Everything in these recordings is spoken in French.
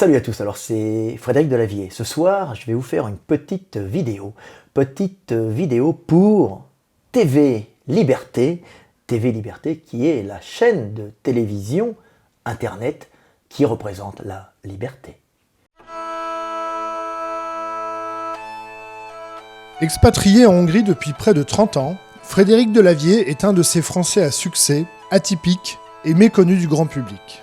Salut à tous, alors c'est Frédéric Delavier. Ce soir, je vais vous faire une petite vidéo pour TV Liberté qui est la chaîne de télévision Internet qui représente la liberté. Expatrié en Hongrie depuis près de 30 ans, Frédéric Delavier est un de ces Français à succès, atypiques et méconnus du grand public.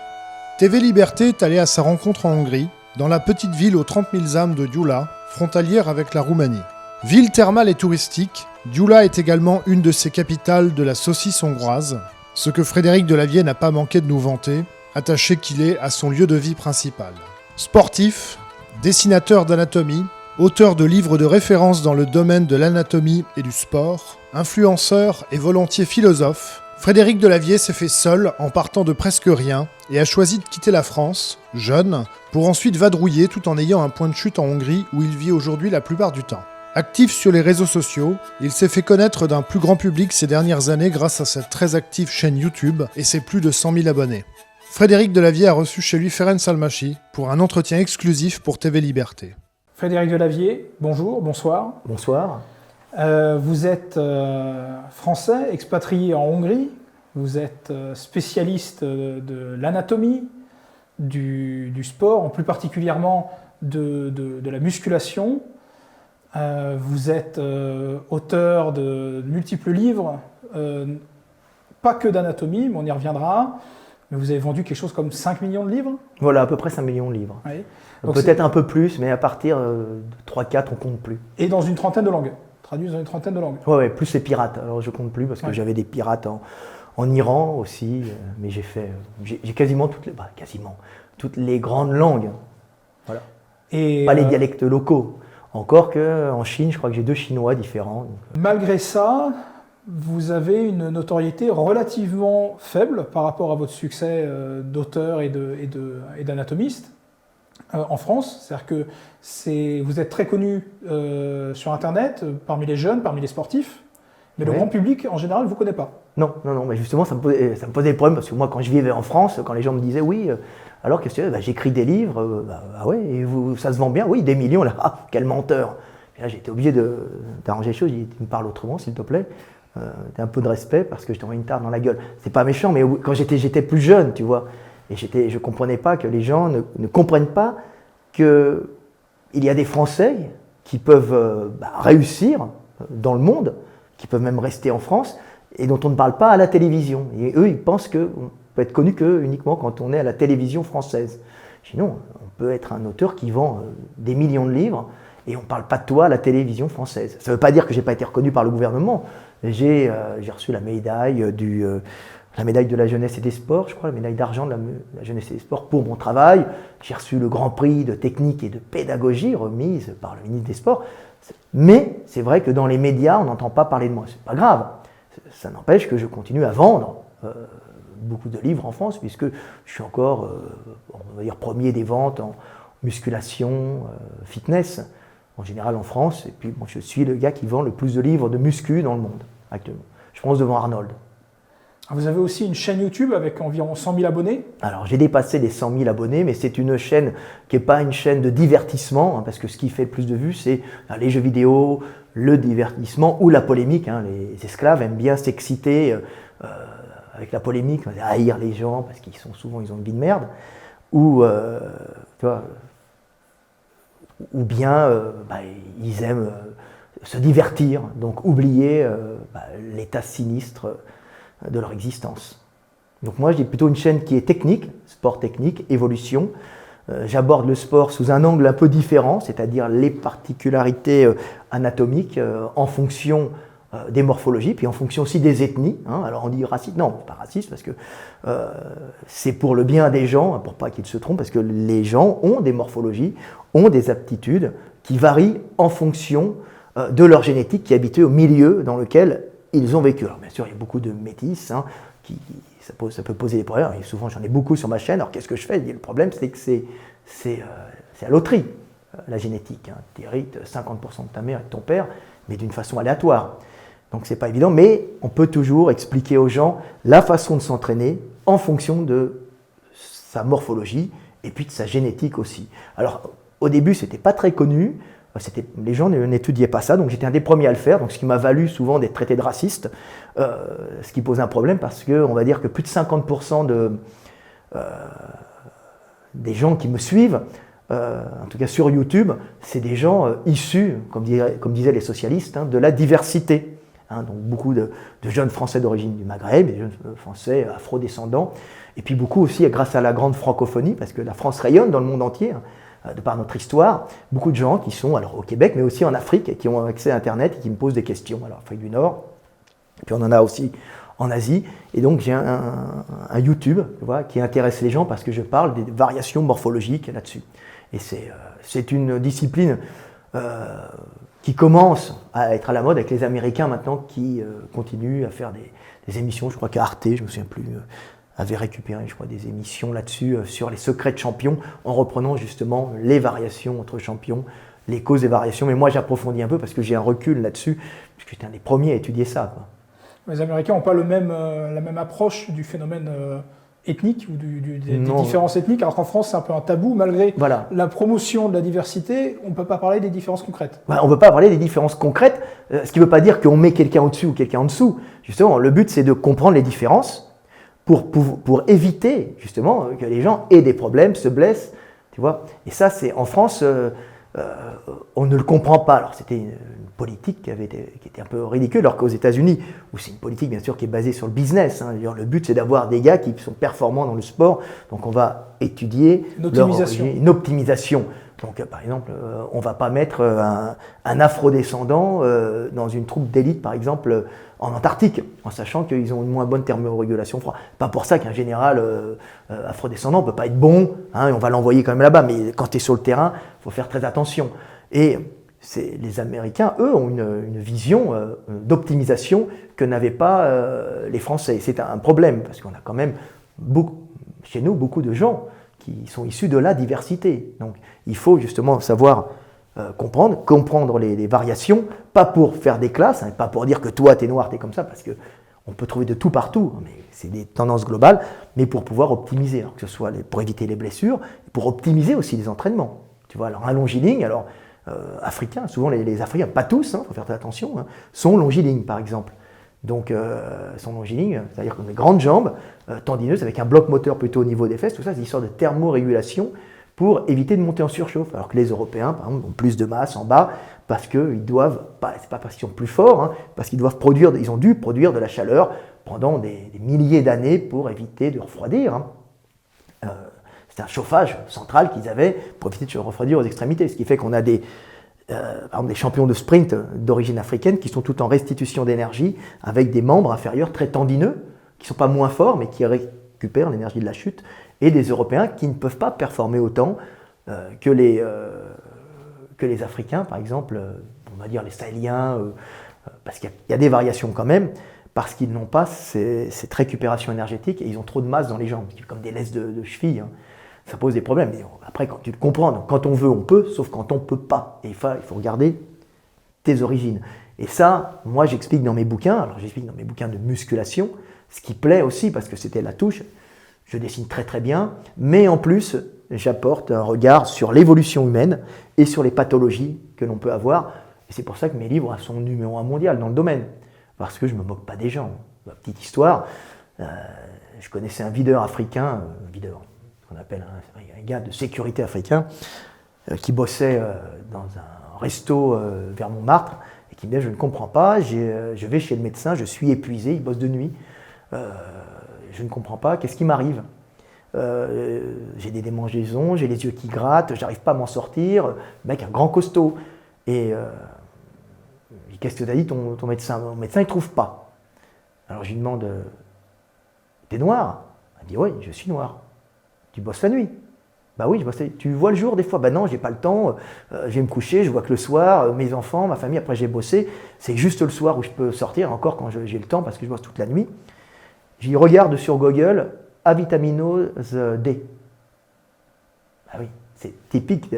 TV Liberté est allé à sa rencontre en Hongrie, dans la petite ville aux 30 000 âmes de Gyula, frontalière avec la Roumanie. Ville thermale et touristique, Gyula est également une de ses capitales de la saucisse hongroise, ce que Frédéric Delavier n'a pas manqué de nous vanter, attaché qu'il est à son lieu de vie principal. Sportif, dessinateur d'anatomie, auteur de livres de référence dans le domaine de l'anatomie et du sport, influenceur et volontiers philosophe, Frédéric Delavier s'est fait seul en partant de presque rien et a choisi de quitter la France, jeune, pour ensuite vadrouiller tout en ayant un point de chute en Hongrie où il vit aujourd'hui la plupart du temps. Actif sur les réseaux sociaux, il s'est fait connaître d'un plus grand public ces dernières années grâce à sa très active chaîne YouTube et ses plus de 100 000 abonnés. Frédéric Delavier a reçu chez lui Ferenc Almasi pour un entretien exclusif pour TV Liberté. Frédéric Delavier, bonjour, bonsoir. Bonsoir. Vous êtes français, expatrié en Hongrie, vous êtes spécialiste de l'anatomie, du sport, en plus particulièrement de la musculation. Vous êtes auteur de multiples livres, pas que d'anatomie, mais on y reviendra. Mais vous avez vendu quelque chose comme 5 millions de livres? Voilà, à peu près 5 millions de livres. Oui. Peut-être un peu plus, mais à partir de 3-4, on compte plus. Et dans une trentaine de langues, traduit dans une trentaine de langues. Ouais, plus les pirates. Alors je compte plus parce que j'avais des pirates en Iran aussi, mais j'ai quasiment toutes les grandes langues. Voilà. Et pas les dialectes locaux. Encore qu'en Chine, je crois que j'ai 2 chinois différents. Malgré ça, vous avez une notoriété relativement faible par rapport à votre succès d'auteur et d'anatomiste en France. C'est-à-dire que vous êtes très connu sur Internet, parmi les jeunes, parmi les sportifs, mais le grand public, en général, ne vous connaît pas. Non, mais justement, ça me posait des problèmes, parce que moi, quand je vivais en France, quand les gens me disaient « Oui, alors qu'est-ce que tu fais ?» J'écris des livres, ah ouais, et ça se vend bien? Oui, des millions, là, ah, quel menteur! Et là, j'étais obligé d'arranger les choses, j'ai dit « Tu me parles autrement, s'il te plaît ?» un peu de respect parce que je t'envoie une tarte dans la gueule. C'est pas méchant, mais quand j'étais plus jeune, tu vois, et je comprenais pas que les gens ne comprennent pas qu'il y a des Français qui peuvent réussir dans le monde, qui peuvent même rester en France, et dont on ne parle pas à la télévision. Et eux, ils pensent qu'on peut être connu uniquement quand on est à la télévision française. Sinon, on peut être un auteur qui vend des millions de livres, et on ne parle pas de toi à la télévision française. Ça ne veut pas dire que je n'ai pas été reconnu par le gouvernement. J'ai reçu la médaille de la jeunesse et des sports, je crois, la médaille d'argent de la jeunesse et des sports pour mon travail. J'ai reçu le grand prix de technique et de pédagogie remise par le ministre des Sports. Mais c'est vrai que dans les médias, on n'entend pas parler de moi. C'est pas grave. Ça n'empêche que je continue à vendre beaucoup de livres en France, puisque je suis encore, on va dire, premier des ventes en musculation, fitness, en général en France, et puis je suis le gars qui vend le plus de livres de muscu dans le monde actuellement. Je pense devant Arnold. Vous avez aussi une chaîne YouTube avec environ 100 000 abonnés. Alors j'ai dépassé les 100 000 abonnés, mais c'est une chaîne qui n'est pas une chaîne de divertissement, parce que ce qui fait le plus de vues, c'est les jeux vidéo, le divertissement ou la polémique. Les esclaves aiment bien s'exciter avec la polémique, haïr les gens parce qu'ils ont une vie de merde, ou tu vois, ou bien ils aiment se divertir, donc oublier l'état sinistre de leur existence. Donc moi, j'ai plutôt une chaîne qui est technique, sport technique, évolution. J'aborde le sport sous un angle un peu différent, c'est-à-dire les particularités anatomiques en fonction des morphologies, puis en fonction aussi des ethnies. Alors on dit raciste, non, pas raciste, parce que c'est pour le bien des gens, pour pas qu'ils se trompent, parce que les gens ont des morphologies, ont des aptitudes qui varient en fonction de leur génétique, qui est habituée au milieu dans lequel ils ont vécu. Alors bien sûr, il y a beaucoup de métis, ça peut poser des problèmes, et souvent j'en ai beaucoup sur ma chaîne. Alors qu'est-ce que je fais? Le problème, c'est que c'est à loterie, la génétique. Tu hérites 50% de ta mère et de ton père, mais d'une façon aléatoire. Donc c'est pas évident, mais on peut toujours expliquer aux gens la façon de s'entraîner en fonction de sa morphologie et puis de sa génétique aussi. Alors, au début, ce n'était pas très connu, les gens n'étudiaient pas ça, donc j'étais un des premiers à le faire, donc ce qui m'a valu souvent d'être traité de raciste, ce qui pose un problème parce qu'on va dire que plus de 50% des gens qui me suivent, en tout cas sur YouTube, c'est des gens issus, comme disaient les socialistes, de la diversité. Donc beaucoup de jeunes Français d'origine du Maghreb, des jeunes Français afro-descendants, et puis beaucoup aussi grâce à la grande francophonie, parce que la France rayonne dans le monde entier, de par notre histoire, beaucoup de gens qui sont alors au Québec, mais aussi en Afrique, et qui ont accès à Internet et qui me posent des questions. Alors, Afrique du Nord, et puis on en a aussi en Asie. Et donc, j'ai un YouTube qui intéresse les gens parce que je parle des variations morphologiques là-dessus. Et c'est une discipline qui commence à être à la mode avec les Américains maintenant qui continuent à faire des émissions. Je crois qu'Arte, je ne me souviens plus, avait récupéré, je crois, des émissions là-dessus sur les secrets de champions, en reprenant justement les variations entre champions, les causes des variations. Mais moi, j'approfondis un peu parce que j'ai un recul là-dessus, parce que j'étais un des premiers à étudier ça. Les Américains n'ont pas la même approche du phénomène ethnique ou des différences ethniques, alors qu'en France, c'est un peu un tabou. Malgré la promotion de la diversité, on ne peut pas parler des différences concrètes. On ne peut pas parler des différences concrètes, ce qui ne veut pas dire qu'on met quelqu'un au-dessus ou quelqu'un en dessous. Justement, le but, c'est de comprendre les différences, pour éviter justement que les gens aient des problèmes, se blessent, tu vois. Et ça, c'est en France, on ne le comprend pas. Alors c'était une politique qui était un peu ridicule, alors qu'aux États-Unis, où c'est une politique bien sûr qui est basée sur le business. Le but c'est d'avoir des gars qui sont performants dans le sport. Donc on va étudier une optimisation. Donc par exemple, on ne va pas mettre un afro-descendant dans une troupe d'élite, par exemple, en Antarctique, en sachant qu'ils ont une moins bonne thermorégulation froid. Pas pour ça qu'un général afro-descendant ne peut pas être bon, et on va l'envoyer quand même là-bas, mais quand tu es sur le terrain, il faut faire très attention. Et les Américains, eux, ont une vision d'optimisation que n'avaient pas les Français. C'est un problème, parce qu'on a quand même chez nous beaucoup de gens qui sont issus de la diversité. Donc il faut justement savoir comprendre les variations, pas pour faire des classes, pas pour dire que toi t'es noir, t'es comme ça, parce qu'on peut trouver de tout partout, mais c'est des tendances globales, mais pour pouvoir optimiser, alors que ce soit pour éviter les blessures, pour optimiser aussi les entraînements. Tu vois, alors un longiligne, africain, souvent les Africains, pas tous, faut faire très attention, sont longilignes par exemple. Donc, sont longilignes, c'est-à-dire qu'on a des grandes jambes, tendineuses, avec un bloc moteur plutôt au niveau des fesses, tout ça, c'est une sorte de thermorégulation pour éviter de monter en surchauffe. Alors que les Européens, par exemple, ont plus de masse en bas, parce qu'ils doivent, c'est pas parce qu'ils sont plus forts, parce qu'ils ils ont dû produire de la chaleur pendant des milliers d'années pour éviter de refroidir. C'est un chauffage central qu'ils avaient pour éviter de se refroidir aux extrémités, ce qui fait qu'on a par exemple, des champions de sprint d'origine africaine qui sont tout en restitution d'énergie avec des membres inférieurs très tendineux, qui ne sont pas moins forts mais qui récupèrent l'énergie de la chute, et des Européens qui ne peuvent pas performer autant que les Africains, par exemple, on va dire les Sahéliens, parce qu'il y a des variations quand même, parce qu'ils n'ont pas cette récupération énergétique et ils ont trop de masse dans les jambes, comme des laisses de cheville. Ça pose des problèmes. Mais après, quand tu le comprends, donc quand on veut, on peut, sauf quand on ne peut pas. Et il faut regarder tes origines. Et ça, moi, j'explique dans mes bouquins. Alors, j'explique dans mes bouquins de musculation, ce qui plaît aussi, parce que c'était la touche. Je dessine très très bien, mais en plus, j'apporte un regard sur l'évolution humaine et sur les pathologies que l'on peut avoir. Et c'est pour ça que mes livres sont numéro 1 mondial dans le domaine. Parce que je ne me moque pas des gens. Ma petite histoire, je connaissais un videur africain, qu'on appelle un gars de sécurité africain, qui bossait dans un resto vers Montmartre, et qui me disait, je ne comprends pas, je vais chez le médecin, je suis épuisé, il bosse de nuit, je ne comprends pas, qu'est-ce qui m'arrive ? J'ai des démangeaisons, j'ai les yeux qui grattent, j'arrive pas à m'en sortir, le mec un grand costaud. Et qu'est-ce que t'as dit ton médecin ? Mon médecin il trouve pas. Alors je lui demande, t'es noir ? Il dit, oui, je suis noir. Tu bosses la nuit? Bah oui, je bosse la nuit. Tu vois le jour des fois? Bah non, j'ai pas le temps, je vais me coucher, je vois que le soir, mes enfants, ma famille, après j'ai bossé, c'est juste le soir où je peux sortir, encore quand j'ai le temps parce que je bosse toute la nuit. J'y regarde sur Google, avitaminose D. Bah oui, c'est typique,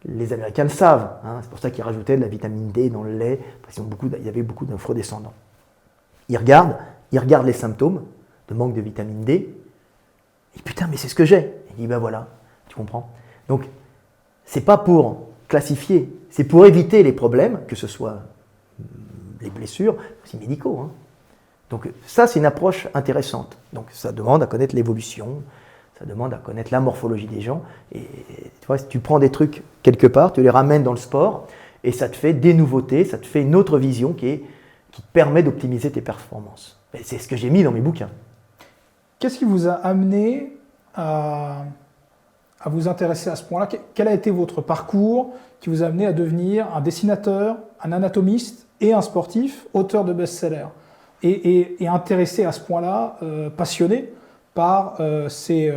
les Américains le savent, c'est pour ça qu'ils rajoutaient de la vitamine D dans le lait, parce qu'il y avait beaucoup d'afro-descendants. Ils regardent les symptômes de manque de vitamine D, et putain, mais c'est ce que j'ai. Il dit, ben voilà, tu comprends. Donc, c'est pas pour classifier, c'est pour éviter les problèmes, que ce soit les blessures, aussi médicaux. Hein. Donc ça, c'est une approche intéressante. Donc ça demande à connaître l'évolution, ça demande à connaître la morphologie des gens. Et tu vois, si tu prends des trucs quelque part, tu les ramènes dans le sport, et ça te fait des nouveautés, ça te fait une autre vision qui te permet d'optimiser tes performances. Et c'est ce que j'ai mis dans mes bouquins. Qu'est-ce qui vous a amené à vous intéresser à ce point-là? Quel a été votre parcours qui vous a amené à devenir un dessinateur, un anatomiste et un sportif, auteur de best-sellers, et intéressé à ce point-là, passionné par ces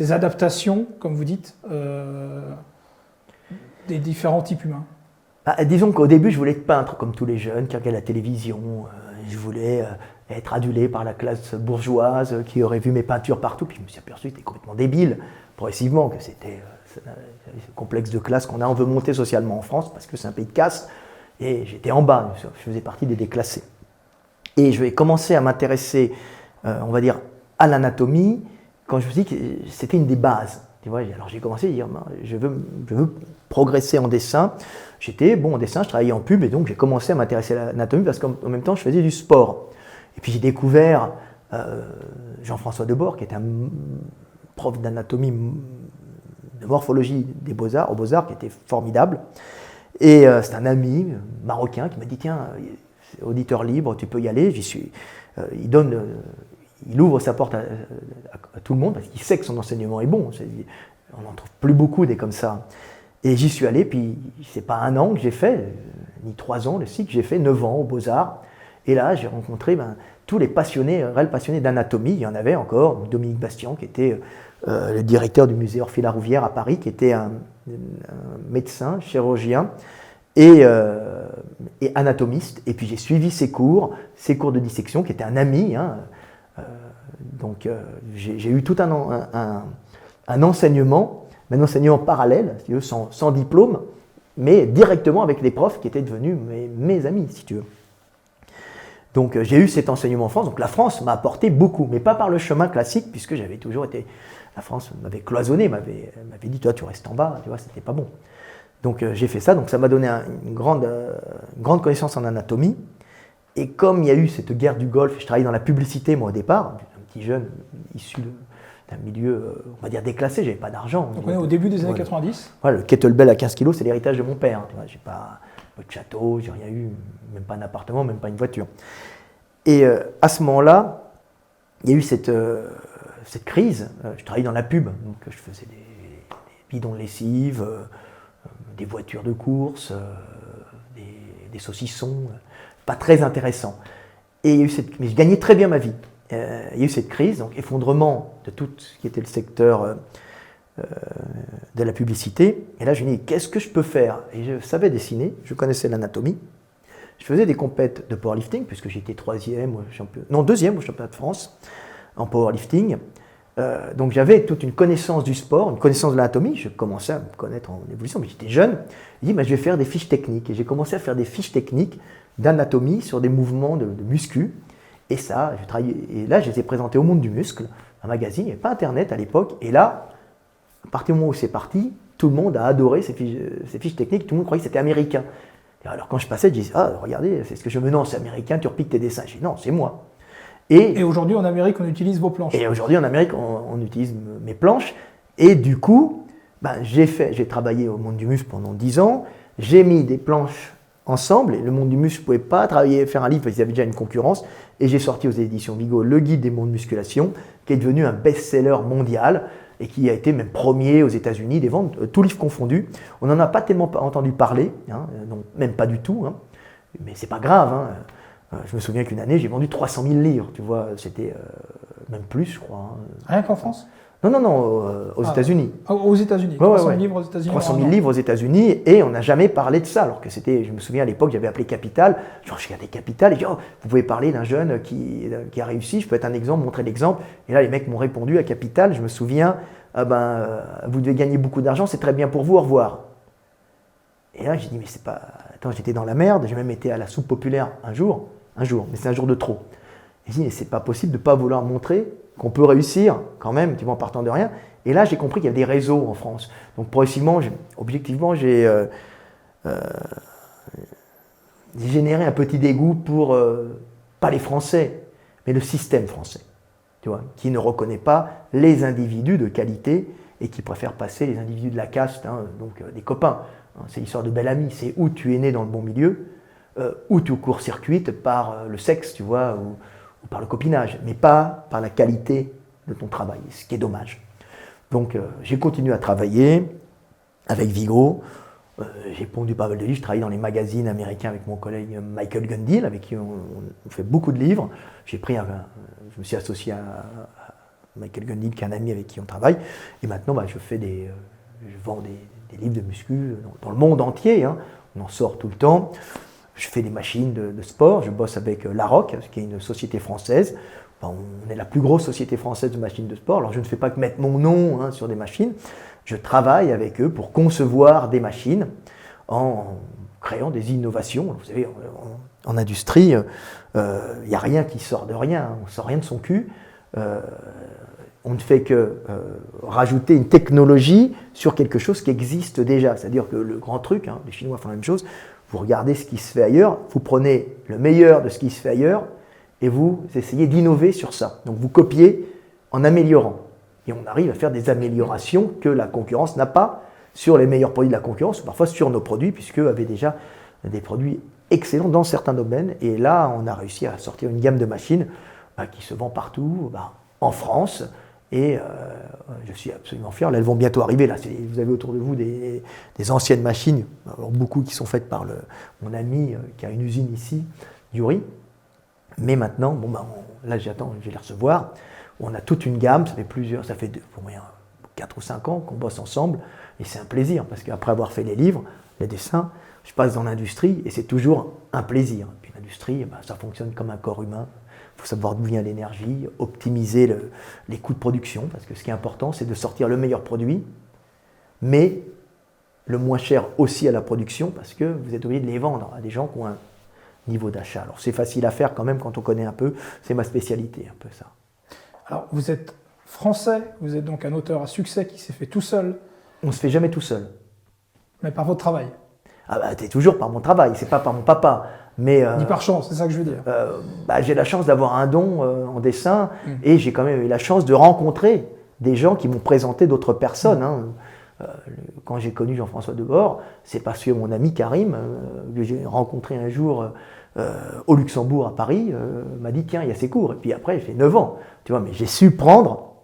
adaptations, comme vous dites, des différents types humains? Disons qu'au début, je voulais être peintre, comme tous les jeunes qui regardent la télévision. Je voulais être adulé par la classe bourgeoise qui aurait vu mes peintures partout. Puis je me suis aperçu que c'était complètement débile, progressivement, que c'était ce complexe de classe qu'on a. On veut monter socialement en France parce que c'est un pays de casse. Et j'étais en bas, je faisais partie des déclassés. Et je vais commencer à m'intéresser, on va dire, à l'anatomie quand je me suis dit que c'était une des bases. Tu vois, alors j'ai commencé à dire, je veux progresser en dessin. J'étais bon en dessin, je travaillais en pub et donc j'ai commencé à m'intéresser à l'anatomie parce qu'en même temps je faisais du sport. Et puis j'ai découvert Jean-François Debord qui était un prof d'anatomie, de morphologie des Beaux-Arts, aux Beaux-Arts, qui était formidable. Et c'est un ami marocain qui m'a dit, tiens, auditeur libre, tu peux y aller. J'y suis. Il ouvre sa porte à tout le monde parce qu'il sait que son enseignement est bon. On n'en trouve plus beaucoup des comme ça. Et j'y suis allé, puis c'est pas 1 an que j'ai fait, ni 3 ans, le cycle, j'ai fait 9 ans aux Beaux-Arts. Et là, j'ai rencontré tous les passionnés, réels passionnés d'anatomie. Il y en avait encore, Dominique Bastian, qui était le directeur du musée Orphée-Larouvière à Paris, qui était un médecin, chirurgien et anatomiste. Et puis j'ai suivi ses cours de dissection, qui était un ami. Hein. Donc j'ai eu tout un enseignement, un enseignement parallèle, si tu veux, sans diplôme, mais directement avec les profs qui étaient devenus mes amis, si tu veux. Donc j'ai eu cet enseignement en France. Donc la France m'a apporté beaucoup, mais pas par le chemin classique, puisque j'avais toujours été... La France m'avait cloisonné, m'avait dit, toi tu restes en bas, tu vois, c'était pas bon. Donc j'ai fait ça, donc ça m'a donné une grande connaissance en anatomie. Et comme il y a eu cette guerre du Golfe, je travaillais dans la publicité moi au départ, un petit jeune issu d'un milieu, on va dire déclassé, j'avais pas d'argent. Donc on est au début des années 90. Voilà, le kettlebell à 15 kilos, c'est l'héritage de mon père. Tu vois, j'ai pas de château, j'ai rien eu, même pas un appartement, même pas une voiture. Et à ce moment-là, il y a eu cette crise. Je travaillais dans la pub, donc je faisais des bidons de lessive, des voitures de course, des saucissons, pas très intéressant. Et il y a eu mais je gagnais très bien ma vie. Il y a eu cette crise, donc effondrement de tout ce qui était le secteur de la publicité. Et là, je me dis, qu'est-ce que je peux faire? Et je savais dessiner, je connaissais l'anatomie. Je faisais des compètes de powerlifting, puisque j'étais 2e au championnat de France en powerlifting. Donc j'avais toute une connaissance du sport, une connaissance de l'anatomie. Je commençais à me connaître en évolution, mais j'étais jeune. Je dis, je vais faire des fiches techniques. Et j'ai commencé à faire des fiches techniques d'anatomie sur des mouvements de muscu. Et ça, et là, je les ai présentés au Monde du Muscle, un magazine. Il n'y avait pas Internet à l'époque. Et là, à partir du moment où c'est parti, tout le monde a adoré ces fiches techniques. Tout le monde croyait que c'était américain. Et alors quand je passais, je disais, regardez, c'est ce que je me non, c'est américain, tu repiques tes dessins. Je dis, non, c'est moi. Et aujourd'hui, en Amérique, on utilise vos planches. Et aujourd'hui, en Amérique, on utilise mes planches. Et du coup, j'ai travaillé au Monde du Muscle pendant 10 ans. J'ai mis des planches ensemble. Et le Monde du Muscle ne pouvait pas faire un livre parce qu'ils avaient déjà une concurrence. Et j'ai sorti aux éditions Vigo le guide des mondes de musculation, qui est devenu un best-seller mondial et qui a été même premier aux États-Unis, des ventes, tous livres confondus. On n'en a pas tellement entendu parler, hein, non, même pas du tout. Hein, mais c'est pas grave. Hein. Je me souviens qu'une année, j'ai vendu 300 000 livres, tu vois, c'était même plus, je crois. Hein. Rien qu'en France? Non, aux États-Unis. Aux États-Unis, 300 000 livres aux États-Unis. 300 000 livres aux États-Unis, et on n'a jamais parlé de ça, alors que c'était, je me souviens à l'époque, j'avais appelé Capital, genre je regardais Capital, et je dis, vous pouvez parler d'un jeune qui a réussi, je peux être un exemple, montrer l'exemple, et là les mecs m'ont répondu à Capital, je me souviens, vous devez gagner beaucoup d'argent, c'est très bien pour vous, au revoir. Et là j'ai dit, mais c'est pas, attends, j'étais dans la merde, j'ai même été à la soupe populaire un jour, mais c'est un jour de trop. Et je dis, mais c'est pas possible de ne pas vouloir montrer qu'on peut réussir quand même, tu vois, en partant de rien. Et là, j'ai compris qu'il y avait des réseaux en France. Donc progressivement, objectivement, j'ai généré un petit dégoût pour, pas les Français, mais le système français, tu vois, qui ne reconnaît pas les individus de qualité et qui préfère passer les individus de la caste, hein, donc des copains. Hein, c'est l'histoire de bel ami, c'est où tu es né dans le bon milieu, où tu court-circuites par le sexe, tu vois, ou par le copinage, mais pas par la qualité de ton travail, ce qui est dommage. Donc j'ai continué à travailler avec Vigo, j'ai pondu pas mal de livres, je travaillais dans les magazines américains avec mon collègue Michael Gundil, avec qui on fait beaucoup de livres. Je me suis associé à Michael Gundil, qui est un ami avec qui on travaille, et maintenant je vends des livres de muscu dans le monde entier, hein. On en sort tout le temps. Je fais des machines de sport, je bosse avec Larocque, qui est une société française. On est la plus grosse société française de machines de sport. Alors je ne fais pas que mettre mon nom, hein, sur des machines, je travaille avec eux pour concevoir des machines en créant des innovations. Vous savez, en industrie, il n'y a rien qui sort de rien, on ne sort rien de son cul. On ne fait que rajouter une technologie sur quelque chose qui existe déjà. C'est-à-dire que le grand truc, hein, les Chinois font la même chose, vous regardez ce qui se fait ailleurs, vous prenez le meilleur de ce qui se fait ailleurs et vous essayez d'innover sur ça. Donc vous copiez en améliorant. Et on arrive à faire des améliorations que la concurrence n'a pas sur les meilleurs produits de la concurrence, ou parfois sur nos produits, puisqu'eux avaient déjà des produits excellents dans certains domaines. Et là, on a réussi à sortir une gamme de machines qui se vend partout, en France. Et je suis absolument fier. Là, elles vont bientôt arriver. Là, vous avez autour de vous des anciennes machines, alors beaucoup qui sont faites par mon ami qui a une usine ici, Yuri. Mais maintenant, là, j'attends, je vais les recevoir. On a toute une gamme, ça fait 4 ou 5 ans qu'on bosse ensemble. Et c'est un plaisir, parce qu'après avoir fait les livres, les dessins, je passe dans l'industrie et c'est toujours un plaisir. Puis l'industrie, ça fonctionne comme un corps humain. Il faut savoir d'où vient l'énergie, optimiser les coûts de production, parce que ce qui est important, c'est de sortir le meilleur produit, mais le moins cher aussi à la production, parce que vous êtes obligé de les vendre à des gens qui ont un niveau d'achat. Alors c'est facile à faire quand même quand on connaît un peu, c'est ma spécialité, un peu ça. Alors vous êtes français, vous êtes donc un auteur à succès qui s'est fait tout seul. On ne se fait jamais tout seul. Mais par votre travail. C'est toujours par mon travail, c'est pas par mon papa. Mais, ni par chance, c'est ça que je veux dire. J'ai la chance d'avoir un don en dessin et j'ai quand même eu la chance de rencontrer des gens qui m'ont présenté d'autres personnes. Hein. Quand j'ai connu Jean-François Debord, c'est parce que mon ami Karim, que j'ai rencontré un jour au Luxembourg à Paris, m'a dit tiens, il y a ces cours. Et puis après, j'ai fait 9 ans. Tu vois, mais j'ai su prendre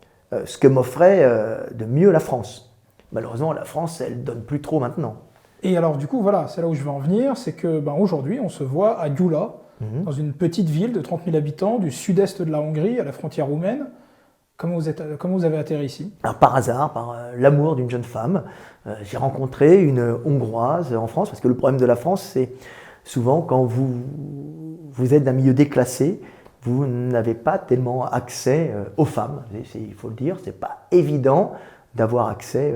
ce que m'offrait de mieux la France. Malheureusement, la France, elle ne donne plus trop maintenant. Et alors du coup, voilà, c'est là où je veux en venir, c'est que aujourd'hui, on se voit à Gyula, dans une petite ville de 30 000 habitants du sud-est de la Hongrie, à la frontière roumaine. Comment vous avez atterri ici? Alors, par hasard, par l'amour d'une jeune femme, j'ai rencontré une Hongroise en France, parce que le problème de la France, c'est souvent quand vous êtes d'un milieu déclassé, vous n'avez pas tellement accès aux femmes. Il faut le dire, c'est pas évident d'avoir accès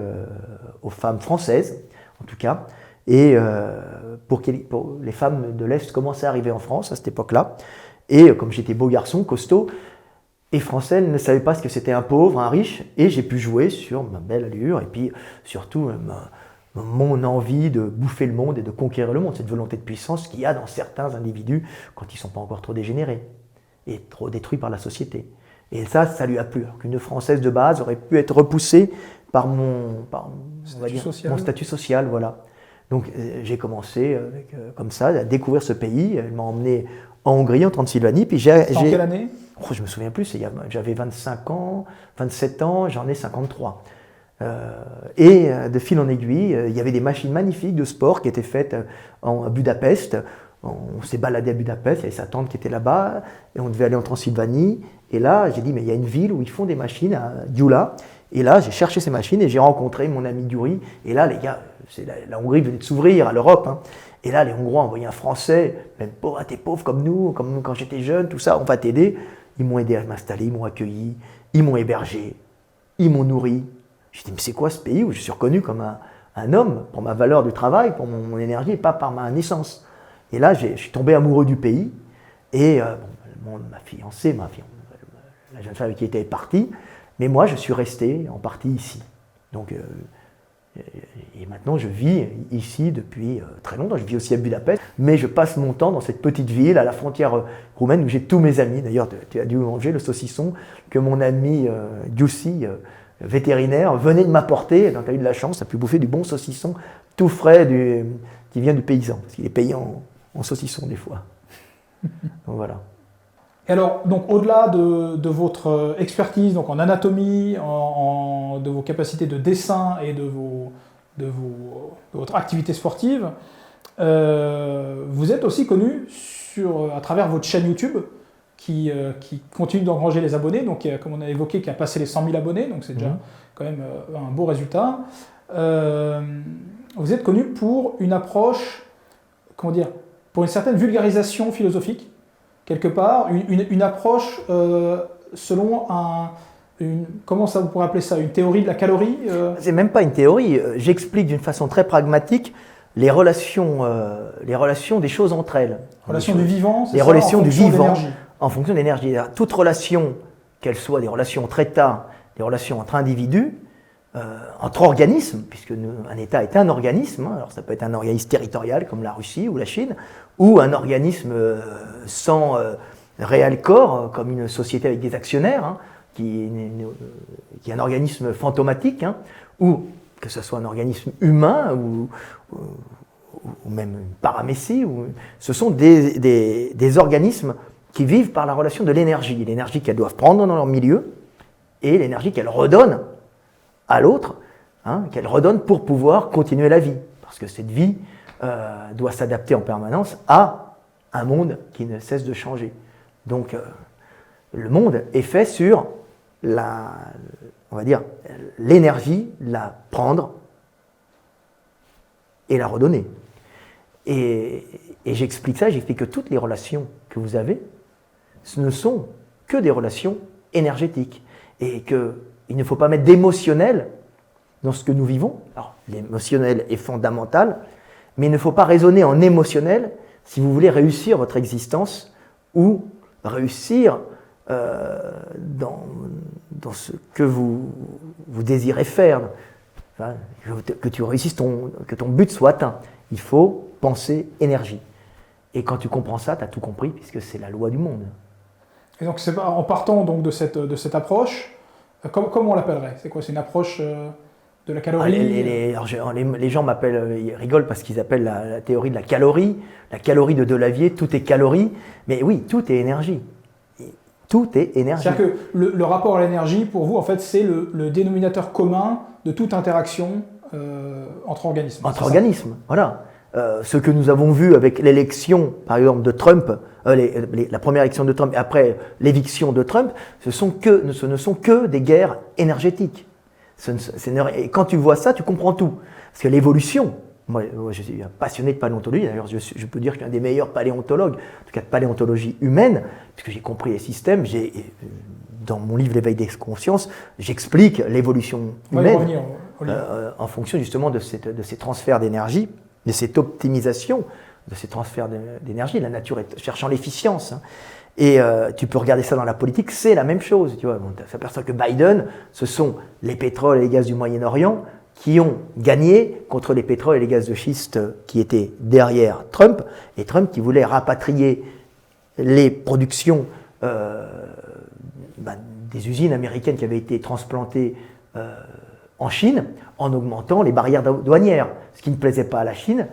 aux femmes françaises, en tout cas. Et pour les femmes de l'Est commençaient à arriver en France à cette époque-là. Et comme j'étais beau garçon, costaud, et français, elles ne savaient pas ce que c'était un pauvre, un riche. Et j'ai pu jouer sur ma belle allure et puis surtout mon envie de bouffer le monde et de conquérir le monde. Cette volonté de puissance qu'il y a dans certains individus quand ils ne sont pas encore trop dégénérés et trop détruits par la société. Et ça lui a plu. Alors qu'une Française de base aurait pu être repoussée par mon statut social. Voilà. Donc j'ai commencé comme ça à découvrir ce pays. Elle m'a emmené en Hongrie, en Transylvanie. Puis en quelle année? Je me souviens plus. J'avais 25 ans, 27 ans, j'en ai 53. Et de fil en aiguille, il y avait des machines magnifiques de sport qui étaient faites à Budapest. On s'est baladé à Budapest, il y avait sa tante qui était là-bas, et on devait aller en Transylvanie. Et là, j'ai dit, mais il y a une ville où ils font des machines à Gyula. Et là, j'ai cherché ces machines et j'ai rencontré mon ami Yuri. Et là, les gars, la Hongrie venait de s'ouvrir à l'Europe. Hein. Et là, les Hongrois envoyaient un Français, même pauvre, t'es pauvre comme nous, comme quand j'étais jeune, tout ça, on va t'aider. Ils m'ont aidé à m'installer, ils m'ont accueilli, ils m'ont hébergé, ils m'ont nourri. J'ai dit, mais c'est quoi ce pays où je suis reconnu comme un homme pour ma valeur du travail, pour mon énergie, et pas par ma naissance. Et là, je suis tombé amoureux du pays. Et ma fiancée, la jeune femme qui était partie, mais moi je suis resté en partie ici. Donc, et maintenant je vis ici depuis très longtemps, je vis aussi à Budapest, mais je passe mon temps dans cette petite ville à la frontière roumaine où j'ai tous mes amis. D'ailleurs, tu as dû manger le saucisson que mon ami Giussi, vétérinaire, venait de m'apporter. Donc tu as eu de la chance, tu as pu bouffer du bon saucisson tout frais qui vient du paysan, parce qu'il est payé en saucisson des fois. Donc voilà. Et alors, donc, au-delà de votre expertise donc en anatomie, de vos capacités de dessin et de votre activité sportive, vous êtes aussi connu à travers votre chaîne YouTube qui continue d'engranger les abonnés, donc comme on a évoqué, qui a passé les 100 000 abonnés, donc c'est déjà quand même un beau résultat. Vous êtes connu pour une approche, comment dire, pour une certaine vulgarisation philosophique, quelque part, une approche selon comment ça vous pourrait appeler ça, une théorie de la calorie C'est même pas une théorie, j'explique d'une façon très pragmatique les relations des choses entre elles. Relations du vivant, c'est les ça, relations du vivant d'énergie. En fonction d'énergie. Toute relation, qu'elle soit des relations entre États, des relations entre individus, entre organismes, puisque un État est un organisme, alors ça peut être un organisme territorial comme la Russie ou la Chine, ou un organisme sans réel corps, comme une société avec des actionnaires, qui est un organisme fantomatique, ou que ce soit un organisme humain ou même une paramécie, ce sont des organismes qui vivent par la relation de l'énergie qu'elles doivent prendre dans leur milieu et l'énergie qu'elles redonnent à l'autre, qu'elles redonnent pour pouvoir continuer la vie. Parce que cette vie doit s'adapter en permanence à un monde qui ne cesse de changer. Donc le monde est fait sur on va dire, l'énergie, la prendre et la redonner. Et j'explique que toutes les relations que vous avez, ce ne sont que des relations énergétiques. Et qu'il ne faut pas mettre d'émotionnel dans ce que nous vivons. Alors, l'émotionnel est fondamental, mais il ne faut pas raisonner en émotionnel si vous voulez réussir votre existence ou réussir dans ce que vous désirez faire, enfin, que tu réussisses, que ton but soit atteint. Il faut penser énergie. Et quand tu comprends ça, tu as tout compris, puisque c'est la loi du monde. Et donc, en partant donc de cette approche, comment on l'appellerait? C'est quoi? C'est une approche de la calorie? Les gens m'appellent, ils rigolent parce qu'ils appellent la théorie de la calorie de Delavier, tout est calorie, mais oui, tout est énergie. Tout est énergie. C'est-à-dire que le rapport à l'énergie, pour vous, en fait, c'est le dénominateur commun de toute interaction entre organismes. Entre organismes, voilà. Ce que nous avons vu avec l'élection, par exemple, de Trump, la première élection de Trump et après l'éviction de Trump, ce ne sont que des guerres énergétiques. Et quand tu vois ça, tu comprends tout. Parce que l'évolution, moi je suis un passionné de paléontologie, d'ailleurs je peux dire que je suis un des meilleurs paléontologues, en tout cas de paléontologie humaine, puisque j'ai compris les systèmes, dans mon livre L'éveil des consciences, j'explique l'évolution humaine en fonction justement de ces transferts d'énergie, de cette optimisation, de ces transferts d'énergie. La nature est cherchant l'efficience. Et tu peux regarder ça dans la politique, c'est la même chose. Tu vois, on s'aperçoit que Biden, ce sont les pétroles et les gaz du Moyen-Orient qui ont gagné contre les pétroles et les gaz de schiste qui étaient derrière Trump, et Trump qui voulait rapatrier les productions des usines américaines qui avaient été transplantées en Chine, en augmentant les barrières douanières. Ce qui ne plaisait pas à la Chine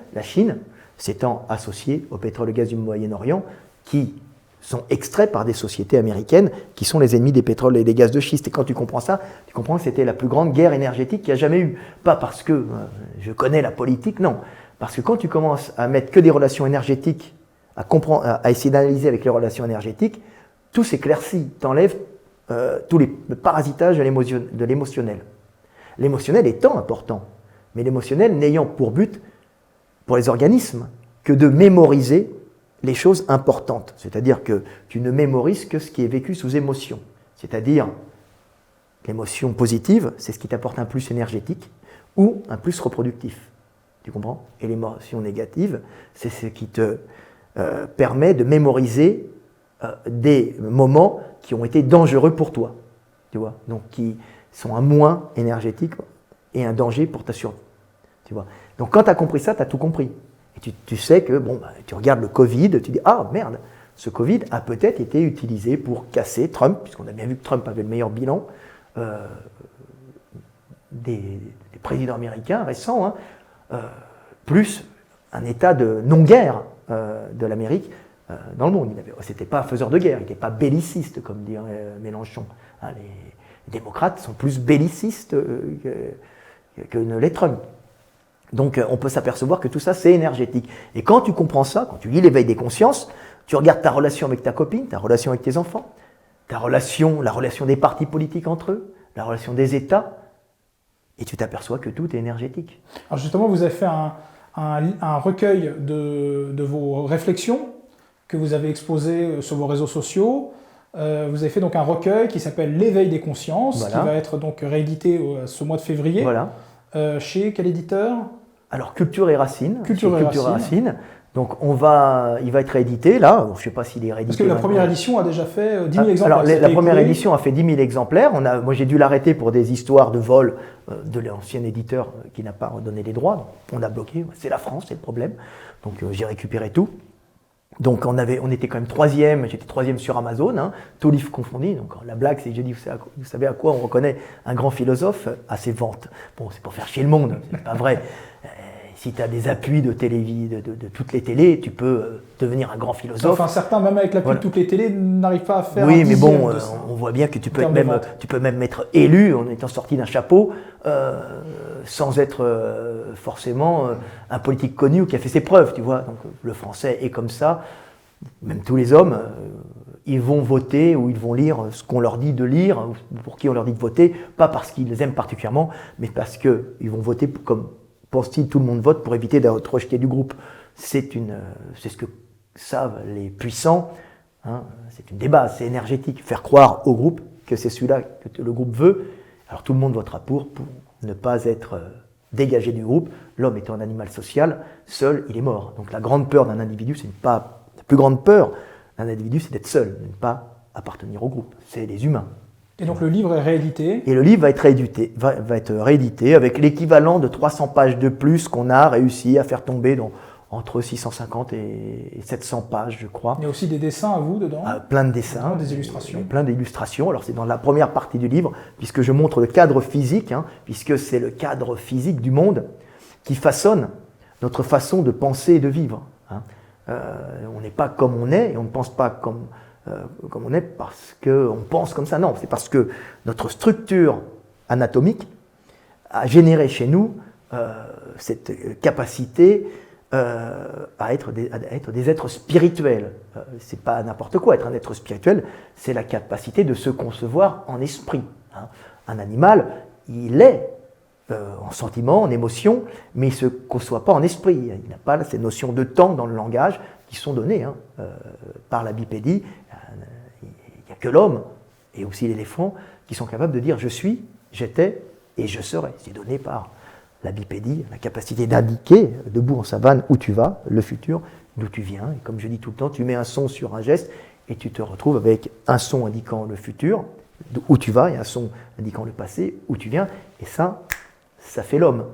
s'étant associée au pétrole et gaz du Moyen-Orient, qui sont extraits par des sociétés américaines qui sont les ennemis des pétroles et des gaz de schiste. Et quand tu comprends ça, tu comprends que c'était la plus grande guerre énergétique qu'il y a jamais eu. Pas parce que je connais la politique, non. Parce que quand tu commences à mettre que des relations énergétiques, à essayer d'analyser avec les relations énergétiques, tout s'éclaircit. T'enlèves tout le parasitage de l'émotionnel. L'émotionnel étant important, mais l'émotionnel n'ayant pour but, pour les organismes, que de mémoriser les choses importantes. C'est-à-dire que tu ne mémorises que ce qui est vécu sous émotion. C'est-à-dire, l'émotion positive, c'est ce qui t'apporte un plus énergétique ou un plus reproductif. Tu comprends? Et l'émotion négative, c'est ce qui te permet de mémoriser des moments qui ont été dangereux pour toi, tu vois, donc qui sont un moins énergétique et un danger pour ta survie, tu vois. Donc quand tu as compris ça, tu as tout compris. Et tu sais que, bon, tu regardes le Covid, tu dis, ah merde, ce Covid a peut-être été utilisé pour casser Trump, puisqu'on a bien vu que Trump avait le meilleur bilan des présidents américains récents, plus un état de non-guerre de l'Amérique dans le monde. C'était pas un faiseur de guerre, il n'était pas belliciste, comme dirait Mélenchon. Les démocrates sont plus bellicistes que ne l'est Trump. Donc on peut s'apercevoir que tout ça, c'est énergétique. Et quand tu comprends ça, quand tu lis l'éveil des consciences, tu regardes ta relation avec ta copine, ta relation avec tes enfants, la relation des partis politiques entre eux, la relation des États, et tu t'aperçois que tout est énergétique. Alors justement, vous avez fait un recueil de vos réflexions que vous avez exposé sur vos réseaux sociaux. Vous avez fait donc un recueil qui s'appelle L'éveil des consciences, Voilà. qui va être donc réédité ce mois de février. Voilà. Chez quel éditeur? Alors, Culture et Racines. Culture et Racines. Donc, il va être réédité, là. Je ne sais pas s'il est réédité. Parce que la première édition a déjà fait 10 000 exemplaires. Alors, la première édition a fait 10 000 exemplaires. Moi, j'ai dû l'arrêter pour des histoires de vol de l'ancien éditeur qui n'a pas redonné les droits. Donc, on a bloqué. C'est la France, c'est le problème. Donc, j'ai récupéré tout. Donc, on était quand même troisième. J'étais troisième sur Amazon, tous livres confondus. Donc, la blague, c'est que j'ai dit, vous savez à quoi on reconnaît un grand philosophe? À ses ventes. Bon, c'est pour faire chier le monde, c'est pas vrai. Si tu as des appuis de toutes les télés, tu peux devenir un grand philosophe. Enfin, certains, même avec l'appui de toutes les télés, n'arrivent pas à faire oui, un mais dixième bon, de ça. on voit bien que tu peux même être élu en étant sorti d'un chapeau sans être forcément un politique connu ou qui a fait ses preuves, tu vois. Donc le français est comme ça. Même tous les hommes, ils vont voter ou ils vont lire ce qu'on leur dit de lire, ou pour qui on leur dit de voter, pas parce qu'ils les aiment particulièrement, mais parce qu'ils vont voter comme pense-t-il tout le monde vote pour éviter d'être rejeté du groupe. C'est ce que savent les puissants, c'est une des bases, c'est énergétique. Faire croire au groupe que c'est celui-là que le groupe veut, alors tout le monde votera pour ne pas être dégagé du groupe. L'homme étant un animal social, seul, il est mort. Donc la grande peur d'un individu, la plus grande peur d'un individu, c'est d'être seul, de ne pas appartenir au groupe. C'est les humains. Et donc le livre est réédité. Et le livre va être réédité avec l'équivalent de 300 pages de plus qu'on a réussi à faire tomber entre 650 et 700 pages, je crois. Il y a aussi des dessins à vous dedans. Plein de dessins. Des illustrations. Plein d'illustrations. Alors c'est dans la première partie du livre, puisque je montre le cadre physique, puisque c'est le cadre physique du monde qui façonne notre façon de penser et de vivre. On n'est pas comme on est et on ne pense pas comme on est parce qu'on pense comme ça. Non, c'est parce que notre structure anatomique a généré chez nous cette capacité à être des êtres spirituels. C'est pas n'importe quoi, être un être spirituel, c'est la capacité de se concevoir en esprit. Un animal, il est en sentiment, en émotion, mais il ne se conçoit pas en esprit. Il n'a pas ces notions de temps dans le langage qui sont données par la bipédie. Il n'y a que l'homme et aussi l'éléphant qui sont capables de dire « je suis, j'étais et je serai ». C'est donné par la bipédie, la capacité d'indiquer, debout en savane, où tu vas, le futur, d'où tu viens. Et comme je dis tout le temps, tu mets un son sur un geste et tu te retrouves avec un son indiquant le futur, où tu vas, et un son indiquant le passé, où tu viens. Et ça fait l'homme.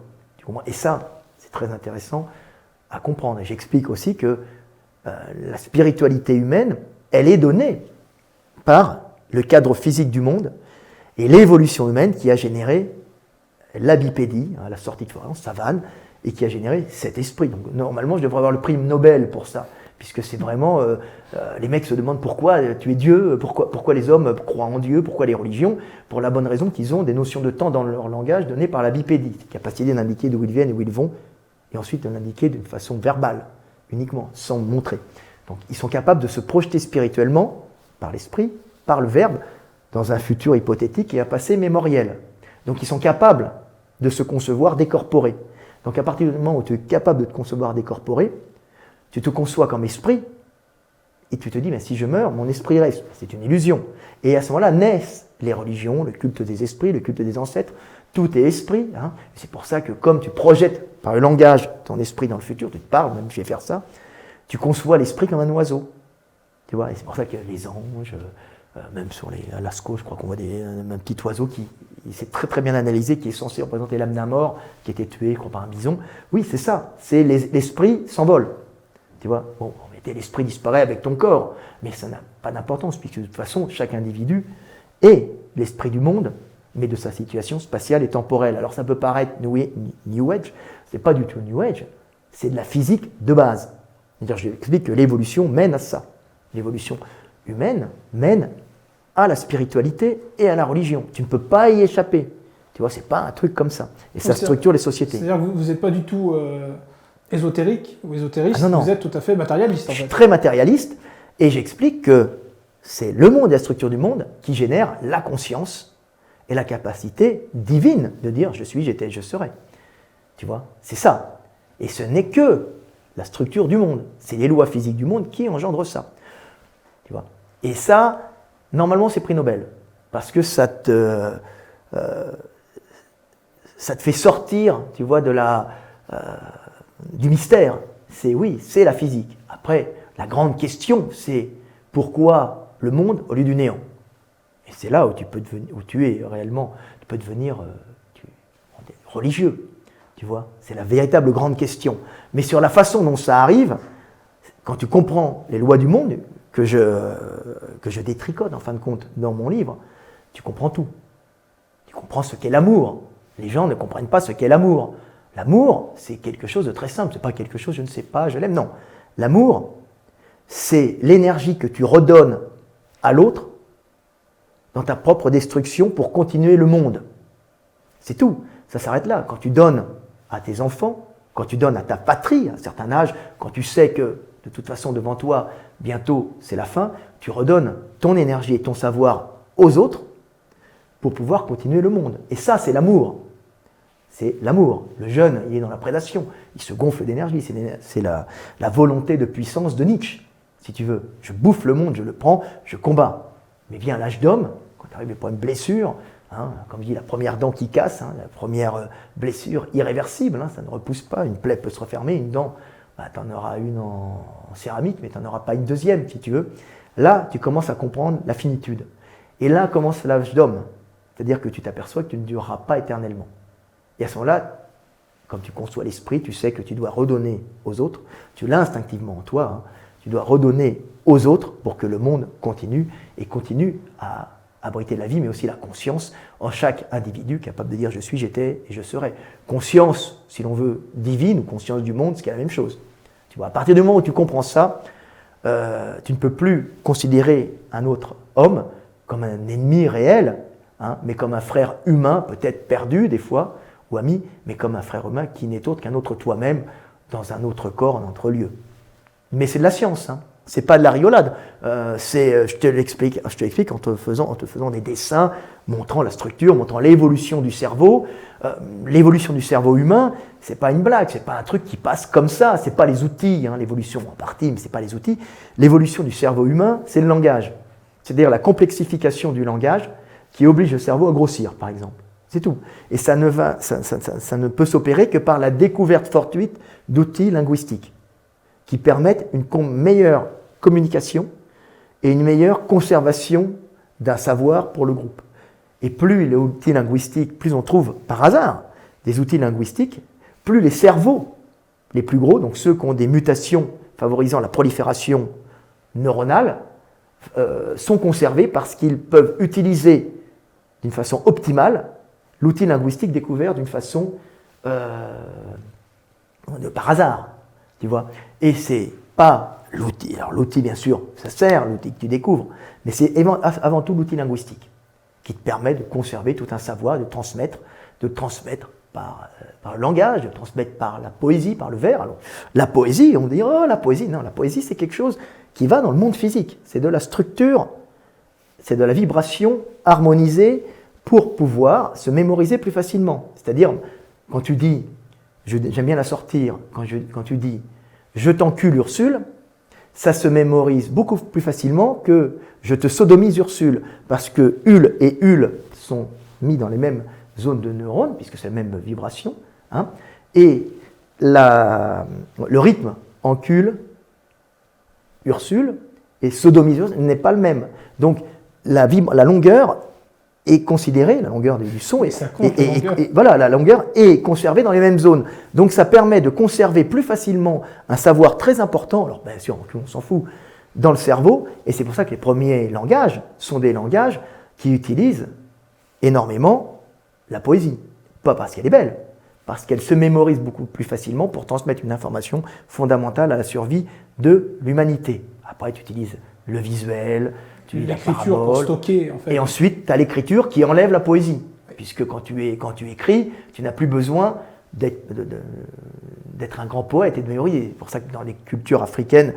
Et ça, c'est très intéressant à comprendre. Et j'explique aussi que la spiritualité humaine, elle est donnée par le cadre physique du monde et l'évolution humaine qui a généré la bipédie, la sortie de forêt en savane, et qui a généré cet esprit. Donc normalement, je devrais avoir le prix Nobel pour ça, puisque c'est vraiment... les mecs se demandent pourquoi tu es Dieu, pourquoi les hommes croient en Dieu, pourquoi les religions, pour la bonne raison qu'ils ont des notions de temps dans leur langage données par la bipédie, cette capacité d'indiquer d'où ils viennent et où ils vont, et ensuite de l'indiquer d'une façon verbale, uniquement, sans montrer. Donc ils sont capables de se projeter spirituellement, par l'esprit, par le verbe, dans un futur hypothétique et un passé mémoriel. Donc ils sont capables de se concevoir décorporé. Donc à partir du moment où tu es capable de te concevoir décorporé, tu te conçois comme esprit, et tu te dis, mais si je meurs, mon esprit reste. C'est une illusion. Et à ce moment-là naissent les religions, le culte des esprits, le culte des ancêtres, tout est esprit. C'est pour ça que comme tu projettes par le langage ton esprit dans le futur, tu te parles, même je vais faire ça, tu conçois l'esprit comme un oiseau. Tu vois, et c'est pour ça que les anges, même sur les Lascaux, je crois qu'on voit un petit oiseau qui s'est très très bien analysé, qui est censé représenter l'âme d'un mort, qui a été tué, je crois, par un bison. Oui, c'est ça, c'est l'esprit s'envole. Tu vois, bon, en réalité, l'esprit disparaît avec ton corps, mais ça n'a pas d'importance, puisque de toute façon, chaque individu est l'esprit du monde, mais de sa situation spatiale et temporelle. Alors ça peut paraître New Age, c'est pas du tout New Age, c'est de la physique de base. C'est-à-dire, je explique que l'évolution mène à ça. L'évolution humaine mène à la spiritualité et à la religion. Tu ne peux pas y échapper. Tu vois, c'est pas un truc comme ça. Et ça structure les sociétés. C'est-à-dire que vous n'êtes pas du tout ésotérique ou ésotériste, non. Vous êtes tout à fait matérialiste en fait. Je suis très matérialiste et j'explique que c'est le monde et la structure du monde qui génèrent la conscience et la capacité divine de dire je suis, j'étais, je serai. Tu vois, c'est ça. Et ce n'est que la structure du monde. C'est les lois physiques du monde qui engendrent ça. Tu vois. Et ça, normalement, c'est prix Nobel. Parce que ça te fait sortir, tu vois, du mystère. C'est la physique. Après, la grande question, c'est pourquoi le monde au lieu du néant? Et c'est là où tu peux devenir religieux. Tu vois, c'est la véritable grande question. Mais sur la façon dont ça arrive, quand tu comprends les lois du monde, que je détricote en fin de compte dans mon livre, tu comprends tout. Tu comprends ce qu'est l'amour. Les gens ne comprennent pas ce qu'est l'amour. L'amour, c'est quelque chose de très simple. C'est pas quelque chose, je ne sais pas, je l'aime. Non. L'amour, c'est l'énergie que tu redonnes à l'autre dans ta propre destruction pour continuer le monde. C'est tout. Ça s'arrête là. Quand tu donnes à tes enfants, quand tu donnes à ta patrie, à un certain âge, quand tu sais que de toute façon devant toi, bientôt c'est la fin, tu redonnes ton énergie et ton savoir aux autres pour pouvoir continuer le monde. Et ça, c'est l'amour. C'est l'amour. Le jeune, il est dans la prédation, il se gonfle d'énergie, c'est la volonté de puissance de Nietzsche, si tu veux. Je bouffe le monde, je le prends, je combats. Mais vient l'âge d'homme, quand tu arrives à une blessure, comme je dis, la première dent qui casse, la première blessure irréversible, ça ne repousse pas, une plaie peut se refermer, une dent, tu en auras une en céramique, mais tu n'en auras pas une deuxième, si tu veux. Là, tu commences à comprendre la finitude. Et là commence l'âge d'homme, c'est-à-dire que tu t'aperçois que tu ne dureras pas éternellement. Et à ce moment-là, comme tu conçois l'esprit, tu sais que tu dois redonner aux autres, tu l'as instinctivement en toi, tu dois redonner aux autres pour que le monde continue et continue à abriter la vie, mais aussi la conscience en chaque individu capable de dire je suis, j'étais et je serai. Conscience, si l'on veut, divine ou conscience du monde, c'est la même chose. Tu vois, à partir du moment où tu comprends ça, tu ne peux plus considérer un autre homme comme un ennemi réel, mais comme un frère humain, peut-être perdu des fois, ou ami, mais comme un frère humain qui n'est autre qu'un autre toi-même dans un autre corps, en un autre lieu. Mais c'est de la science, c'est pas de la rigolade. Je te l'explique en te faisant des dessins montrant la structure, montrant l'évolution du cerveau. L'évolution du cerveau humain, c'est pas une blague, c'est pas un truc qui passe comme ça, c'est pas les outils, l'évolution en partie, mais c'est pas les outils. L'évolution du cerveau humain, c'est le langage. C'est-à-dire la complexification du langage qui oblige le cerveau à grossir, par exemple. C'est tout. Et ça ne peut s'opérer que par la découverte fortuite d'outils linguistiques qui permettent une meilleure communication et une meilleure conservation d'un savoir pour le groupe. Et plus les outils linguistiques, plus on trouve par hasard des outils linguistiques, plus les cerveaux les plus gros, donc ceux qui ont des mutations favorisant la prolifération neuronale, sont conservés parce qu'ils peuvent utiliser d'une façon optimale l'outil linguistique découvert d'une façon par hasard, tu vois. Et c'est pas l'outil. Alors l'outil, bien sûr, ça sert, l'outil que tu découvres, mais c'est avant tout l'outil linguistique qui te permet de conserver tout un savoir, de transmettre par le langage, de transmettre par la poésie, par le vers. Alors, la poésie, on dit, oh, la poésie. Non, la poésie, c'est quelque chose qui va dans le monde physique. C'est de la structure, c'est de la vibration harmonisée pour pouvoir se mémoriser plus facilement. C'est-à-dire, quand tu dis, j'aime bien la sortir, quand tu dis « je t'encule Ursule », ça se mémorise beaucoup plus facilement que « je te sodomise Ursule », parce que « ul » et « ul » sont mis dans les mêmes zones de neurones, puisque c'est la même vibration, et le rythme « encule »,« Ursule » et « sodomise Ursule » n'est pas le même. Donc, la longueur est considérée, la longueur du son, Et ça compte, la longueur. voilà, la longueur est conservée dans les mêmes zones. Donc ça permet de conserver plus facilement un savoir très important, alors bien sûr, on s'en fout, dans le cerveau, et c'est pour ça que les premiers langages sont des langages qui utilisent énormément la poésie. Pas parce qu'elle est belle, parce qu'elle se mémorise beaucoup plus facilement pour transmettre une information fondamentale à la survie de l'humanité. Après, tu utilises le visuel, tu utilises la L'écriture pour parabole, stocker, en fait. et ensuite, tu as l'écriture qui enlève la poésie. Puisque quand tu écris, tu n'as plus besoin d'être un grand poète et de mémoriser. C'est pour ça que dans les cultures africaines,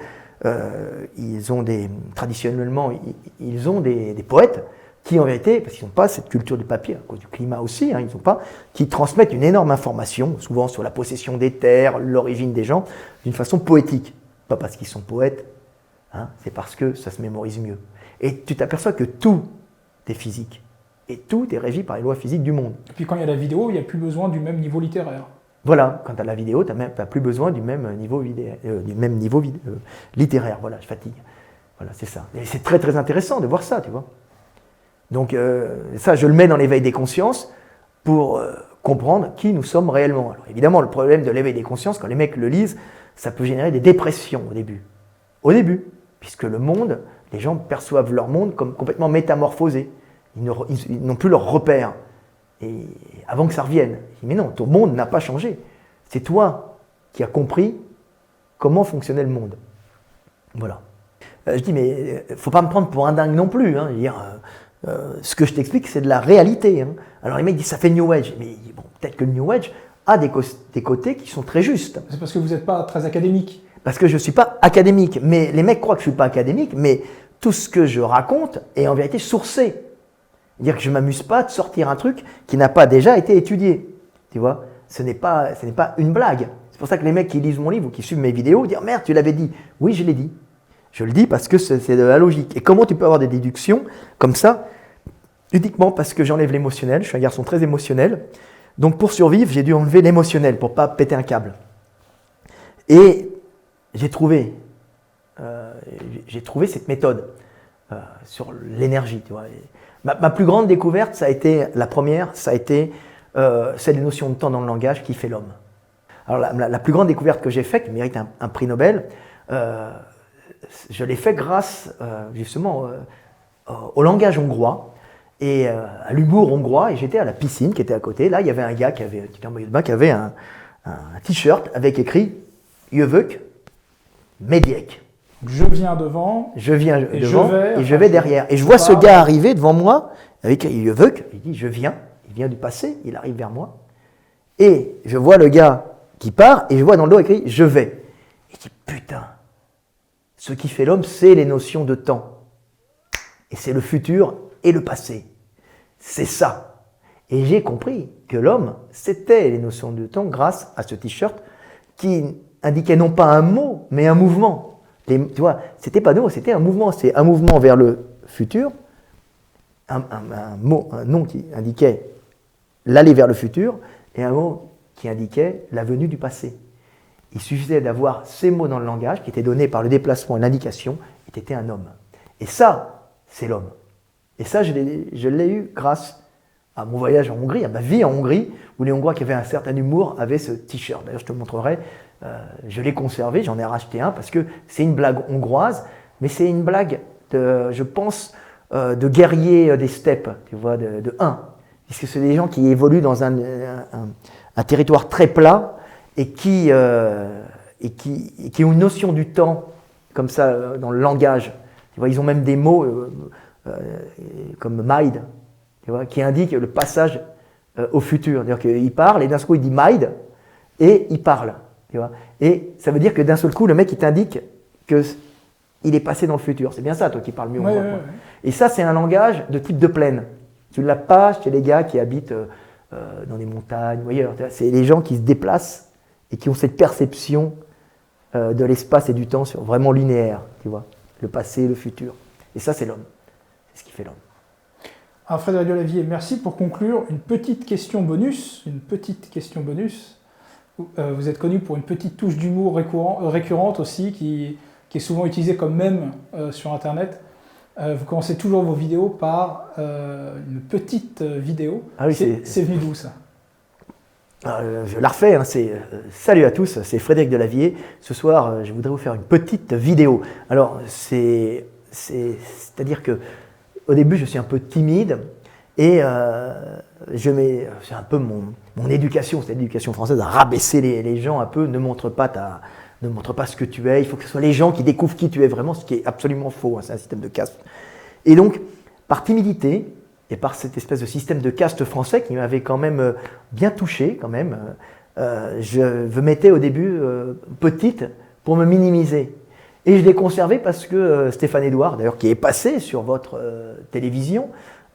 traditionnellement, ils ont des poètes qui, en vérité, parce qu'ils n'ont pas cette culture du papier, à cause du climat aussi, ils n'ont pas, qui transmettent une énorme information, souvent sur la possession des terres, l'origine des gens, d'une façon poétique. Pas parce qu'ils sont poètes, c'est parce que ça se mémorise mieux. Et tu t'aperçois que tout est physique. Et tout est régi par les lois physiques du monde. Et puis quand il y a la vidéo, il n'y a plus besoin du même niveau littéraire. Voilà, quand tu as la vidéo, tu n'as plus besoin du même niveau, littéraire. Voilà, je fatigue. Voilà, c'est ça. Et c'est très très intéressant de voir ça, tu vois. Donc ça, je le mets dans l'éveil des consciences pour comprendre qui nous sommes réellement. Alors évidemment, le problème de l'éveil des consciences, quand les mecs le lisent, ça peut générer des dépressions au début. Au début, puisque le monde, les gens perçoivent leur monde comme complètement métamorphosé. Ils n'ont plus leur repère. Et avant que ça revienne, je dis, mais non, ton monde n'a pas changé. C'est toi qui as compris comment fonctionnait le monde. Voilà. Je dis, mais il ne faut pas me prendre pour un dingue non plus. Je veux dire, ce que je t'explique, c'est de la réalité. Alors les mecs disent, ça fait New Age. Mais bon, peut-être que le New Age a des côtés qui sont très justes. C'est parce que vous n'êtes pas très académique. Parce que je ne suis pas académique. Mais les mecs croient que je ne suis pas académique, mais tout ce que je raconte est en vérité sourcé. C'est-à-dire que je ne m'amuse pas de sortir un truc qui n'a pas déjà été étudié. Tu vois, ce n'est pas une blague. C'est pour ça que les mecs qui lisent mon livre ou qui suivent mes vidéos disent « Merde, tu l'avais dit ». Oui, je l'ai dit. Je le dis parce que c'est de la logique. Et comment tu peux avoir des déductions comme ça? Uniquement parce que j'enlève l'émotionnel. Je suis un garçon très émotionnel. Donc pour survivre, j'ai dû enlever l'émotionnel pour ne pas péter un câble. Et j'ai trouvé cette méthode sur l'énergie, tu vois. Ma plus grande découverte, ça a été c'est les notions de temps dans le langage qui fait l'homme. Alors la plus grande découverte que j'ai faite, qui mérite un prix Nobel, je l'ai fait grâce justement au langage hongrois et à l'humour hongrois. Et j'étais à la piscine qui était à côté. Là, il y avait un gars qui était en maillot de bain, qui avait un t-shirt avec écrit « Jövök Mediek ». Je viens devant, je viens et devant et je vais derrière. Et je vois ce gars arriver devant moi avec Jövök. Il dit je viens. Il vient du passé. Il arrive vers moi. Et je vois le gars qui part et je vois dans le dos écrit je vais. Et je dis putain. Ce qui fait l'homme, c'est les notions de temps. Et c'est le futur et le passé. C'est ça. Et j'ai compris que l'homme, c'était les notions de temps grâce à ce t-shirt qui indiquait non pas un mot, mais un mouvement. Tu vois, c'était pas nous, c'était un mouvement. C'est un mouvement vers le futur, un nom qui indiquait l'aller vers le futur, et un mot qui indiquait la venue du passé. Il suffisait d'avoir ces mots dans le langage qui étaient donnés par le déplacement et l'indication, et tu étais un homme. Et ça, c'est l'homme. Et ça, je l'ai eu grâce à mon voyage en Hongrie, à ma vie en Hongrie, où les Hongrois qui avaient un certain humour avaient ce t-shirt. D'ailleurs, je te le montrerai. Je l'ai conservé, j'en ai racheté un parce que c'est une blague hongroise, mais c'est une blague, je pense, de guerriers des steppes, tu vois, de Huns. Puisque c'est des gens qui évoluent dans un territoire très plat et qui ont une notion du temps, comme ça, dans le langage. Tu vois, ils ont même des mots comme Maid, tu vois, qui indiquent le passage au futur. C'est-à-dire qu'il parle et d'un seul coup il dit Maid et il parle. Tu vois, et ça veut dire que d'un seul coup, le mec, il t'indique qu'il est passé dans le futur. C'est bien ça, toi qui parles mieux. Ouais. Et ça, c'est un langage de type de plaine. Tu ne l'as pas chez les gars qui habitent dans les montagnes ou ailleurs. C'est les gens qui se déplacent et qui ont cette perception de l'espace et du temps sur vraiment linéaire. Tu vois, le passé, le futur. Et ça, c'est l'homme. C'est ce qui fait l'homme. Alors Frédéric Delavier, merci. Pour conclure, une petite question bonus. Vous êtes connu pour une petite touche d'humour récurrente aussi, qui est souvent utilisée comme mème sur Internet. vous commencez toujours vos vidéos par une petite vidéo. Ah oui, c'est venu d'où ça? Je la refais, hein, salut à tous, c'est Frédéric Delavier. Ce soir, je voudrais vous faire une petite vidéo. Alors, c'est-à-dire que au début, je suis un peu timide et c'est un peu mon éducation, c'est l'éducation française à rabaisser les gens un peu, ne montre pas ce que tu es, il faut que ce soit les gens qui découvrent qui tu es vraiment, ce qui est absolument faux, hein, c'est un système de caste. Et donc, par timidité, et par cette espèce de système de caste français qui m'avait quand même bien touché, quand même, je me mettais au début petite pour me minimiser. Et je l'ai conservé parce que Stéphane Edouard, d'ailleurs, qui est passé sur votre télévision,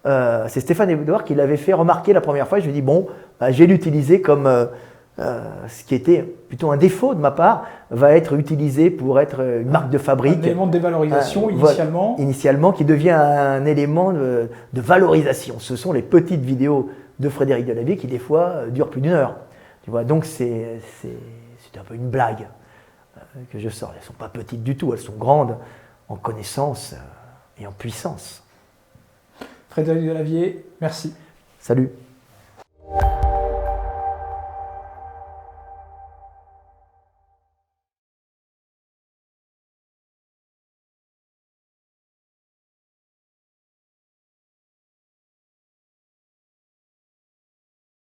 c'est Stéphane Edouard qui l'avait fait remarquer la première fois. Je lui ai dit, bon, j'ai l'utilisé comme ce qui était plutôt un défaut de ma part, va être utilisé pour être une marque de fabrique. Un élément de dévalorisation initialement. Initialement, qui devient un élément de valorisation. Ce sont les petites vidéos de Frédéric Delavier qui, des fois, durent plus d'1 heure. Tu vois, donc, c'est un peu une blague que je sors. Elles ne sont pas petites du tout, elles sont grandes en connaissance et en puissance. Frédéric Delavier, merci. Salut.